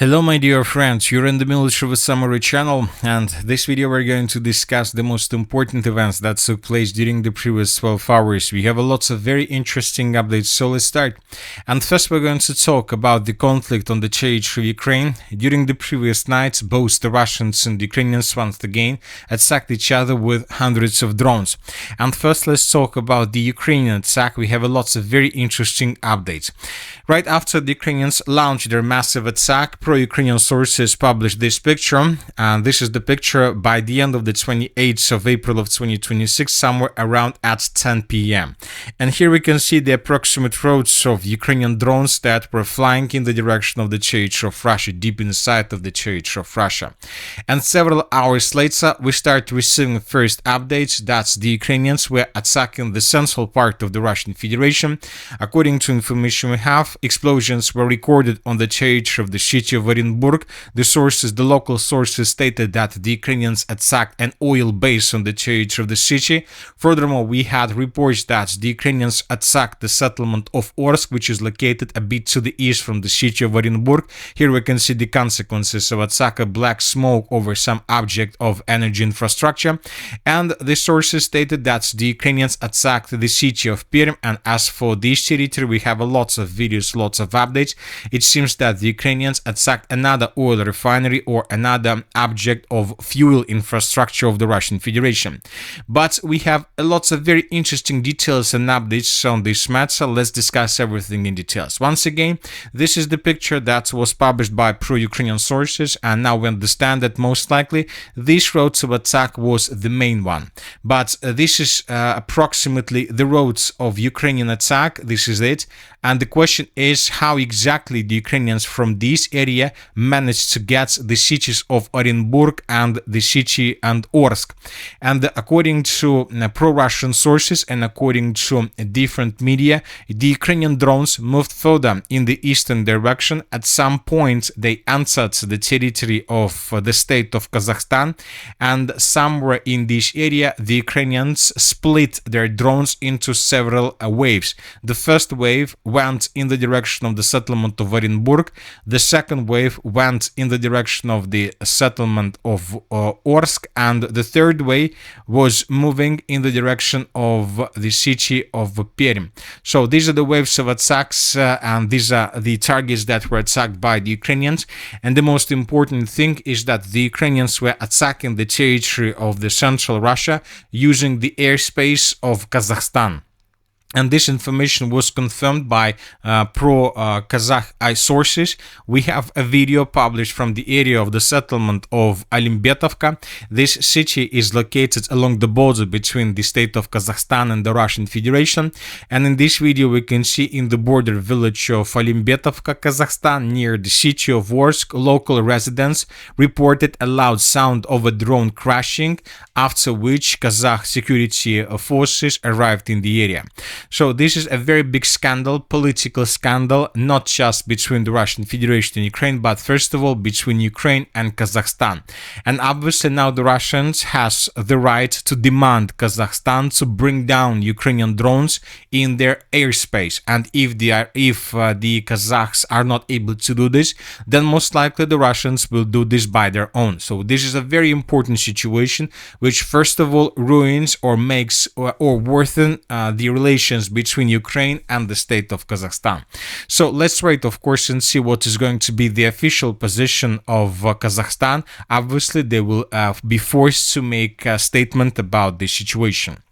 Hello my dear friends, you're in the Military Summary channel, and this video we're going to discuss the most important events that took place during the previous 12 hours. We have lots of very interesting updates, so let's start. And first we're going to talk about the conflict on the territory of Ukraine. During the previous nights, both the Russians and the Ukrainians once again attacked each other with hundreds of drones. And first let's talk about the Ukrainian attack. We have lots of very interesting updates. Right after the Ukrainians launched their massive attack, pro-Ukrainian sources published this picture, and this is the picture by the end of the 28th of April of 2026, somewhere around at 10 p.m. And here we can see the approximate routes of Ukrainian drones that were flying in the direction of the territory of Russia, deep inside of the territory of Russia. And several hours later, we start receiving first updates that the Ukrainians were attacking the central part of the Russian Federation. According to information we have, explosions were recorded on the territory of the city of Orenburg. The local sources stated that the Ukrainians attacked an oil base on the territory of the city. Furthermore, we had reports that the Ukrainians attacked the settlement of Orsk, which is located a bit to the east from the city of Orenburg. Here we can see the consequences of attack, a black smoke over some object of energy infrastructure. And the sources stated that the Ukrainians attacked the city of Perm. And as for this territory, we have lots of videos, lots of updates. It seems that the Ukrainians attacked another oil refinery or another object of fuel infrastructure of the Russian Federation. But we have lots of very interesting details and updates on this matter. Let's discuss everything in details. Once again, this is the picture that was published by pro-Ukrainian sources, and now we understand that most likely this route of attack was the main one. But this is approximately the routes of Ukrainian attack. This is it. And the question is how exactly the Ukrainians from this area managed to get the cities of Orenburg and the city and Orsk. And according to pro-Russian sources and according to different media, the Ukrainian drones moved further in the eastern direction. At some point, they entered the territory of the state of Kazakhstan, and somewhere in this area, the Ukrainians split their drones into several waves. The first wave went in the direction of the settlement of Orenburg. The second wave went in the direction of the settlement of Orsk, and the third wave was moving in the direction of the city of Perm. So these are the waves of attacks, and these are the targets that were attacked by the Ukrainians. And the most important thing is that the Ukrainians were attacking the territory of the central Russia using the airspace of Kazakhstan. And this information was confirmed by pro-Kazakh sources. We have a video published from the area of the settlement of Alimbetovka. This city is located along the border between the state of Kazakhstan and the Russian Federation. And in this video, we can see in the border village of Alimbetovka, Kazakhstan, near the city of Orsk, local residents reported a loud sound of a drone crashing, after which Kazakh security forces arrived in the area. So this is a very big scandal, political scandal, not just between the Russian Federation and Ukraine, but first of all between Ukraine and Kazakhstan. And obviously now the Russians has the right to demand Kazakhstan to bring down Ukrainian drones in their airspace. And if the Kazakhs are not able to do this, then most likely the Russians will do this by their own. So this is a very important situation, which first of all ruins or makes or worsen the relations between Ukraine and the state of Kazakhstan. So let's wait, of course, and see what is going to be the official position of Kazakhstan. Obviously, they will be forced to make a statement about the situation.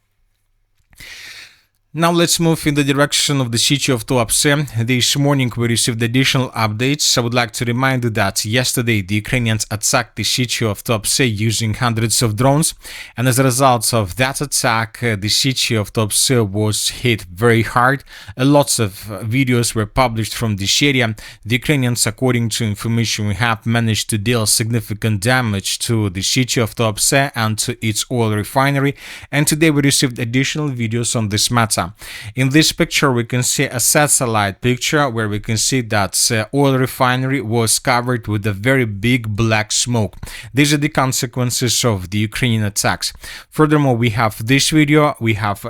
Now let's move in the direction of the city of Tuapse. This morning we received additional updates. I would like to remind you that yesterday the Ukrainians attacked the city of Tuapse using hundreds of drones, and as a result of that attack, the city of Tuapse was hit very hard. Lots of videos were published from this area. The Ukrainians, according to information we have, managed to deal significant damage to the city of Tuapse and to its oil refinery, and today we received additional videos on this matter. Odessa. In this picture, we can see a satellite picture where we can see that oil refinery was covered with a very big black smoke. These are the consequences of the Ukrainian attacks. Furthermore, we have this video. We have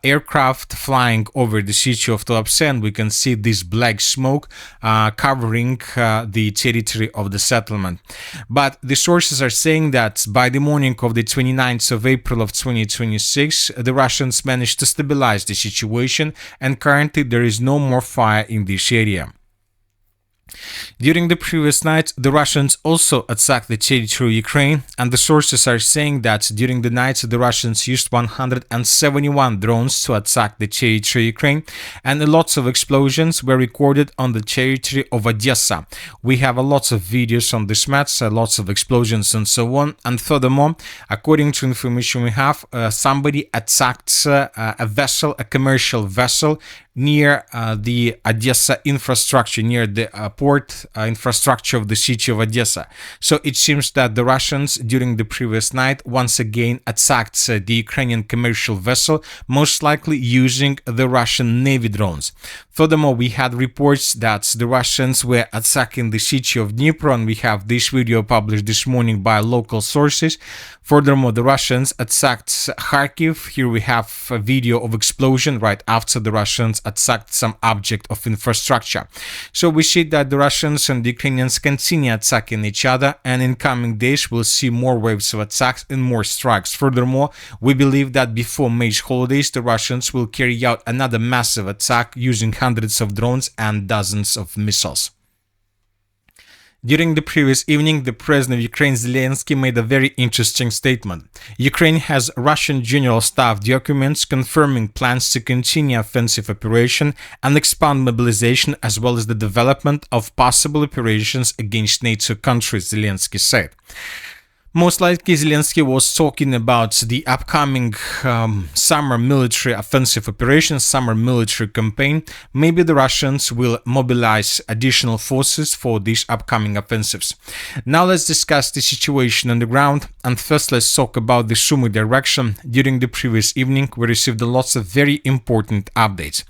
aircraft flying over the city of Tuapse, and we can see this black smoke covering the territory of the settlement. But the sources are saying that by the morning of the 29th of April of 2026, the Russians managed to stabilize the situation, and currently there is no more fire in this area. During the previous night, the Russians also attacked the territory of Ukraine, and the sources are saying that during the night the Russians used 171 drones to attack the territory of Ukraine, and lots of explosions were recorded on the territory of Odessa. We have lots of videos on this match, lots of explosions and so on, and furthermore, according to information we have, somebody attacked a vessel, a commercial vessel, near the Odessa infrastructure, near the port infrastructure of the city of Odessa. So it seems that the Russians during the previous night once again attacked the Ukrainian commercial vessel, most likely using the Russian Navy drones. Furthermore, we had reports that the Russians were attacking the city of Dnipro, and we have this video published this morning by local sources. Furthermore, the Russians attacked Kharkiv. Here we have a video of explosion right after the Russians attacked some object of infrastructure. So we see that the Russians and the Ukrainians continue attacking each other, and in coming days we'll see more waves of attacks and more strikes. Furthermore, we believe that before May holidays the Russians will carry out another massive attack using hundreds of drones and dozens of missiles. During the previous evening, the President of Ukraine, Zelensky, made a very interesting statement. Ukraine has Russian General Staff documents confirming plans to continue offensive operation and expand mobilization, as well as the development of possible operations against NATO countries, Zelensky said. Most likely, Zelensky was talking about the upcoming summer military offensive operation, summer military campaign. Maybe the Russians will mobilize additional forces for these upcoming offensives. Now let's discuss the situation on the ground, and first let's talk about the Sumy direction. During the previous evening, we received lots of very important updates.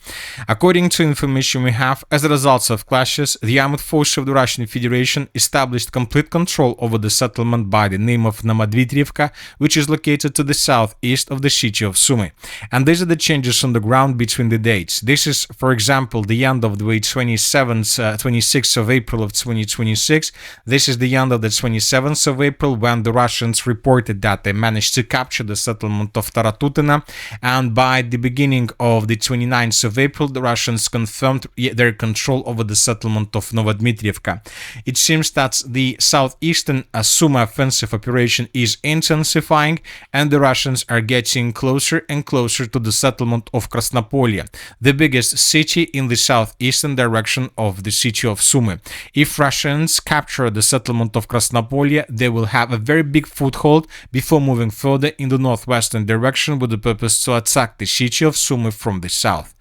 According to information we have, as a result of clashes, the armed forces of the Russian Federation established complete control over the settlement by the name of Dnipro, which is located to the southeast of the city of Sumy. And these are the changes on the ground between the dates. This is, for example, the end of the 26th of April of 2026. This is the end of the 27th of April, when the Russians reported that they managed to capture the settlement of Taratutino, and by the beginning of the 29th of April, the Russians confirmed their control over the settlement of Novodmitrivka. It seems that the southeastern Sumy offensive operation is intensifying, and the Russians are getting closer and closer to the settlement of Krasnopolye, the biggest city in the southeastern direction of the city of Sumy. If Russians capture the settlement of Krasnopolye, they will have a very big foothold before moving further in the northwestern direction with the purpose to attack the city of Sumy from the south.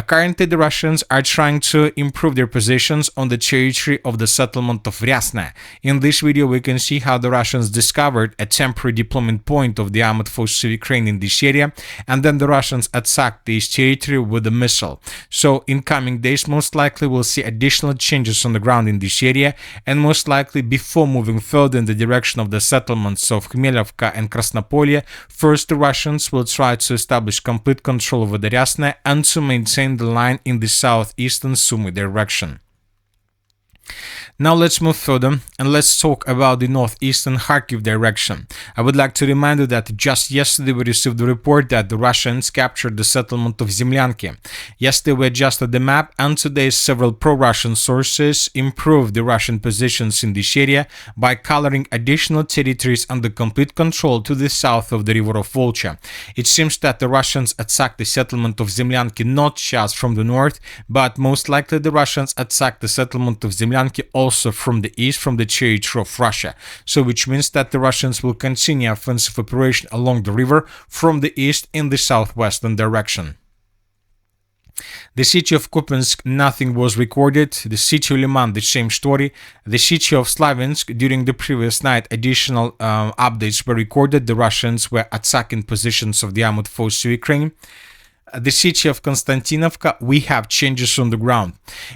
Currently, the Russians are trying to improve their positions on the territory of the settlement of Ryasne. In this video, we can see how the Russians discovered a temporary deployment point of the armed forces of Ukraine in this area, and then the Russians attacked this territory with a missile. So, in coming days, most likely we'll see additional changes on the ground in this area, and most likely before moving further in the direction of the settlements of Khmelovka and Krasnopolye, first the Russians will try to establish complete control over the Ryasne and to maintain the line in the southeastern Sumy direction. Now let's move further and let's talk about the northeastern Kharkiv direction. I would like to remind you that just yesterday we received the report that the Russians captured the settlement of Zemlyanki. Yesterday we adjusted the map, and today several pro-Russian sources improved the Russian positions in this area by coloring additional territories under complete control to the south of the river of Volcha. It seems that the Russians attacked the settlement of Zemlyanki not just from the north, but most likely the Russians attacked the settlement of Zemlyanki also from the east, from the territory of Russia. So which means that the Russians will continue offensive operation along the river from the east in the southwestern direction. The city of Kupiansk, nothing was recorded. The city of Liman, the same story. The city of Slavinsk, during the previous night, additional updates were recorded. The Russians were attacking positions of the armed forces of Ukraine. the city of Kostiantynivka, we have changes on the ground.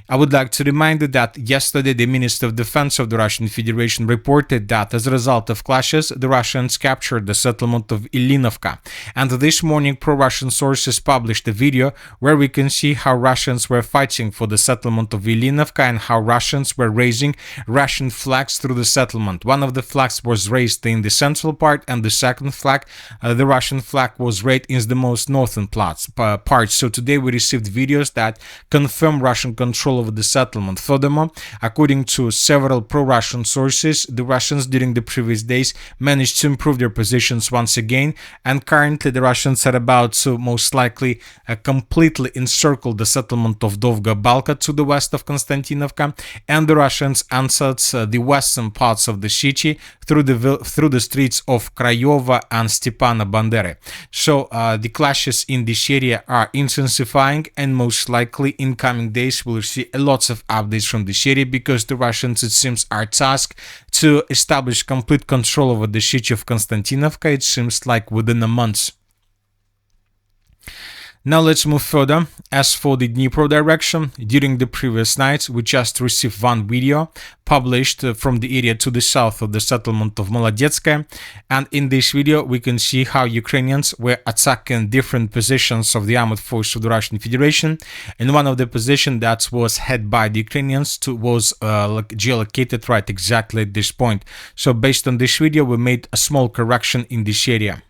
I would like to remind you that yesterday the Minister of Defense of the Russian Federation reported that as a result of clashes, the Russians captured the settlement of Ilinovka. And this morning, pro-Russian sources published a video where we can see how Russians were fighting for the settlement of Ilinovka and how Russians were raising Russian flags through the settlement. One of the flags was raised in the central part, and the second flag, the Russian flag, was raised in the most northern part. So today we received videos that confirm Russian control over the settlement. Furthermore, according to several pro-Russian sources, the Russians during the previous days managed to improve their positions once again, and currently the Russians are about to most likely completely encircle the settlement of Dovga Balka to the west of Kostiantynivka, and the Russians entered the western parts of the city through the streets of Craiova and Stepana Bandere. So the clashes in this area are intensifying, and most likely in coming days we'll see lots of updates from this area, because the Russians, it seems, are tasked to establish complete control over the city of Kostiantynivka, it seems like within a month. Now let's move further. As for the Dnipro direction, during the previous night we just received one video published from the area to the south of the settlement of Molodetskaya, and in this video we can see how Ukrainians were attacking different positions of the armed force of the Russian Federation, and one of the positions that was held by the Ukrainians was geolocated right exactly at this point. So based on this video we made a small correction in this area.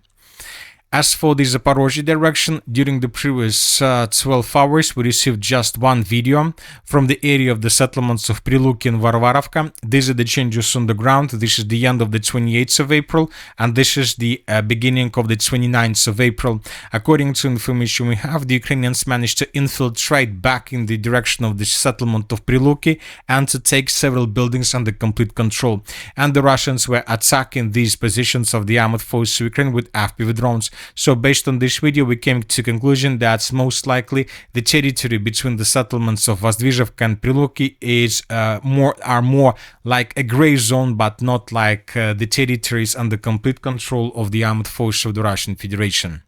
As for the Zaporizhzhia direction, during the previous 12 hours we received just one video from the area of the settlements of Priluki and Varvarovka. These are the changes on the ground. This is the end of the 28th of April, and this is the beginning of the 29th of April. According to information we have, the Ukrainians managed to infiltrate back in the direction of the settlement of Priluki and to take several buildings under complete control. And the Russians were attacking these positions of the armed forces of Ukraine with FPV drones. So based on this video we came to conclusion that most likely the territory between the settlements of Vozdvizhevka and Priluki is more like a gray zone, but not like the territories under complete control of the armed forces of the Russian Federation.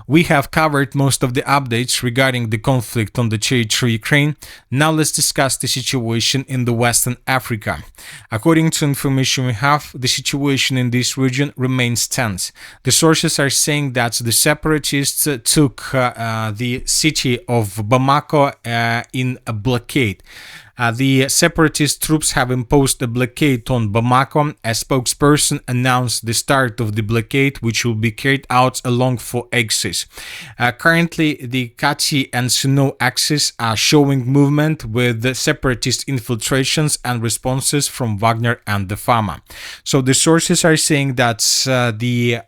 We have covered most of the updates regarding the conflict on the territory of Ukraine. Now let's discuss the situation in the Western Africa. According to information we have, the situation in this region remains tense. The sources are saying that the separatists took the city of Bamako in a blockade. The separatist troops have imposed a blockade on Bamako. A spokesperson announced the start of the blockade, which will be carried out along 4 axes. Currently, the Kati and Suno axes are showing movement with the separatist infiltrations and responses from Wagner and the Fama. So the sources are saying that the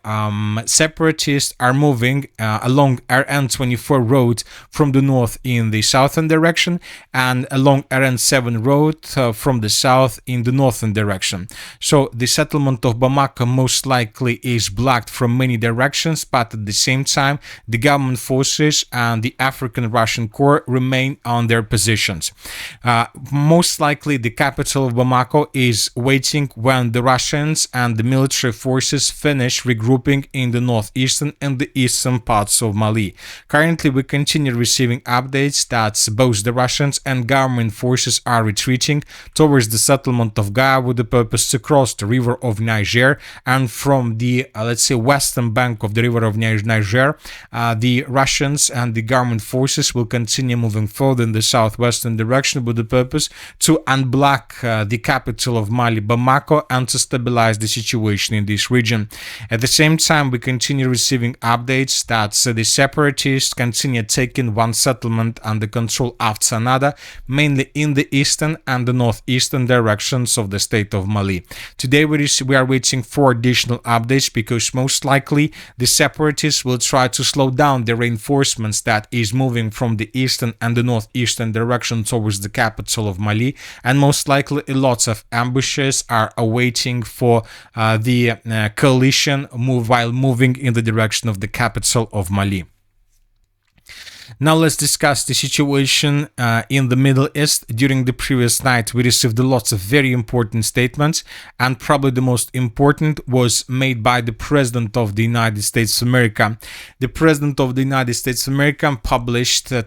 separatists are moving along RN24 road from the north in the southern direction, and along RN7 road from the south in the northern direction. So the settlement of Bamako most likely is blocked from many directions, but at the same time the government forces and the African Russian Corps remain on their positions. Most likely the capital of Bamako is waiting when the Russians and the military forces finish regrouping in the northeastern and the eastern parts of Mali. Currently we continue receiving updates that both the Russians and government forces are retreating towards the settlement of Gaya with the purpose to cross the river of Niger, and from the let's say western bank of the river of Niger, the Russians and the government forces will continue moving further in the southwestern direction with the purpose to unblock the capital of Mali, Bamako, and to stabilize the situation in this region. At the same time, we continue receiving updates that the separatists continue taking one settlement under control after another, mainly in the eastern and the northeastern directions of the state of Mali. Today we are waiting for additional updates, because most likely the separatists will try to slow down the reinforcements that is moving from the eastern and the northeastern direction towards the capital of Mali, and most likely lots of ambushes are awaiting for the coalition while moving in the direction of the capital of Mali. Now let's discuss the situation in the Middle East. During the previous night, we received lots of very important statements, and probably the most important was made by the President of the United States of America. The President of the United States of America published a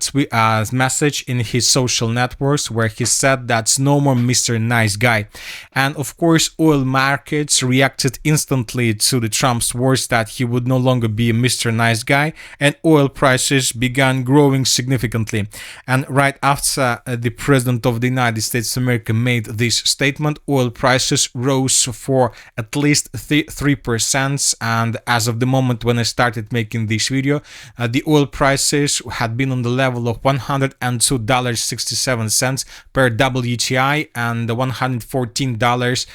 message in his social networks where he said that's no more Mr. Nice Guy. And of course, oil markets reacted instantly to the Trump's words that he would no longer be a Mr. Nice Guy, and oil prices began growing significantly. And right after the President of the United States of America made this statement, oil prices rose for at least 3%. And as of the moment when I started making this video, the oil prices had been on the level of $102.67 per WTI and $114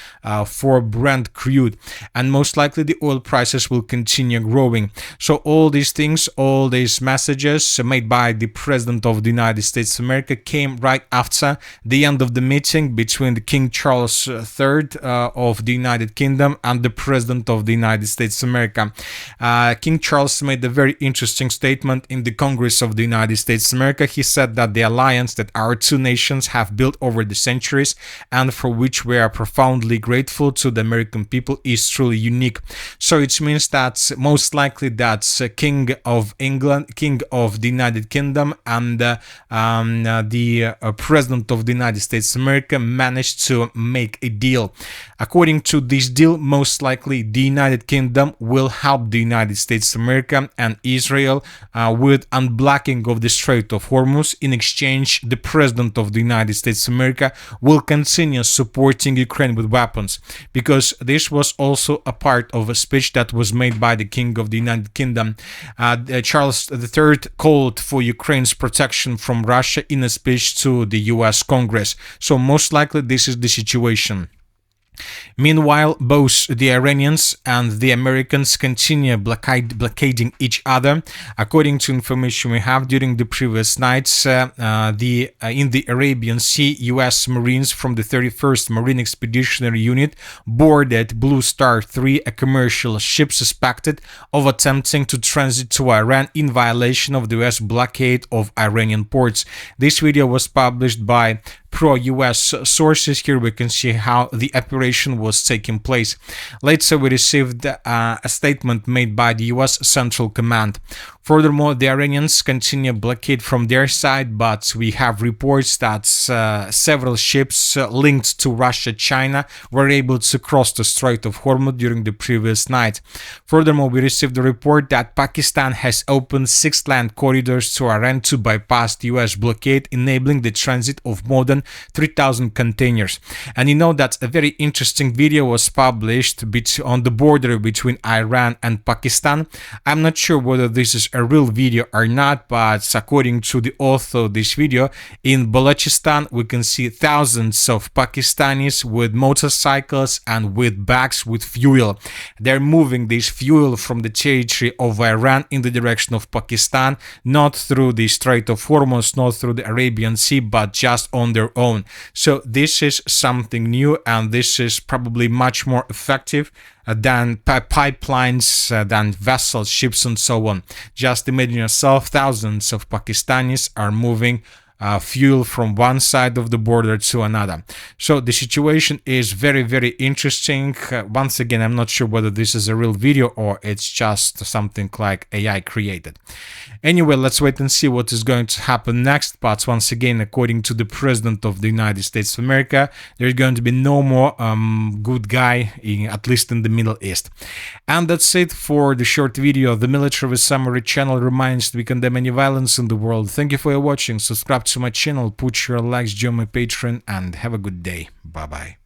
for Brent crude. And most likely the oil prices will continue growing. So all these things, all these messages made by the President of the United States of America came right after the end of the meeting between the King Charles III of the United Kingdom and the President of the United States of America. King Charles made a very interesting statement in the Congress of the United States of America. He said that the alliance that our two nations have built over the centuries and for which we are profoundly grateful to the American people is truly unique. So it means that most likely that's King of England, King of the United Kingdom, and the President of the United States of America managed to make a deal. According to this deal, most likely the United Kingdom will help the United States of America and Israel with unblocking of the Strait of Hormuz. In exchange, the President of the United States of America will continue supporting Ukraine with weapons, because this was also a part of a speech that was made by the King of the United Kingdom. Charles III called for Ukraine's protection from Russia in a speech to the US Congress. So most likely this is the situation. Meanwhile, both the Iranians and the Americans continue blockading each other. According to information we have, during the previous nights, in the Arabian Sea, U.S. Marines from the 31st Marine Expeditionary Unit boarded Blue Star 3, a commercial ship suspected of attempting to transit to Iran in violation of the U.S. blockade of Iranian ports. This video was published by pro-US sources. Here we can see how the operation was taking place. Later we received a statement made by the US Central Command. Furthermore, the Iranians continue blockade from their side, but we have reports that several ships linked to Russia, China were able to cross the Strait of Hormuz during the previous night. Furthermore, we received a report that Pakistan has opened 6 land corridors to Iran to bypass the US blockade, enabling the transit of more than 3,000 containers. And you know that a very interesting video was published on the border between Iran and Pakistan. I'm not sure whether this is a real video or not, but according to the author of this video, in Balochistan we can see thousands of Pakistanis with motorcycles and with bags with fuel. They're moving this fuel from the territory of Iran in the direction of Pakistan, not through the Strait of Hormuz, not through the Arabian Sea, but just on their own. So this is something new, and this is probably much more effective than pipelines, than vessels, ships, and so on. Just imagine yourself, thousands of Pakistanis are moving fuel from one side of the border to another. So the situation is very, very interesting. Once again, I'm not sure whether this is a real video or it's just something like AI created. Anyway, let's wait and see what is going to happen next. But once again, according to the President of the United States of America, there's going to be no more good guy, at least in the Middle East. And that's it for the short video. The Military with Summary channel reminds that we condemn any violence in the world. Thank you for watching. Subscribe to my channel, put your likes, join my Patreon, and have a good day. Bye bye.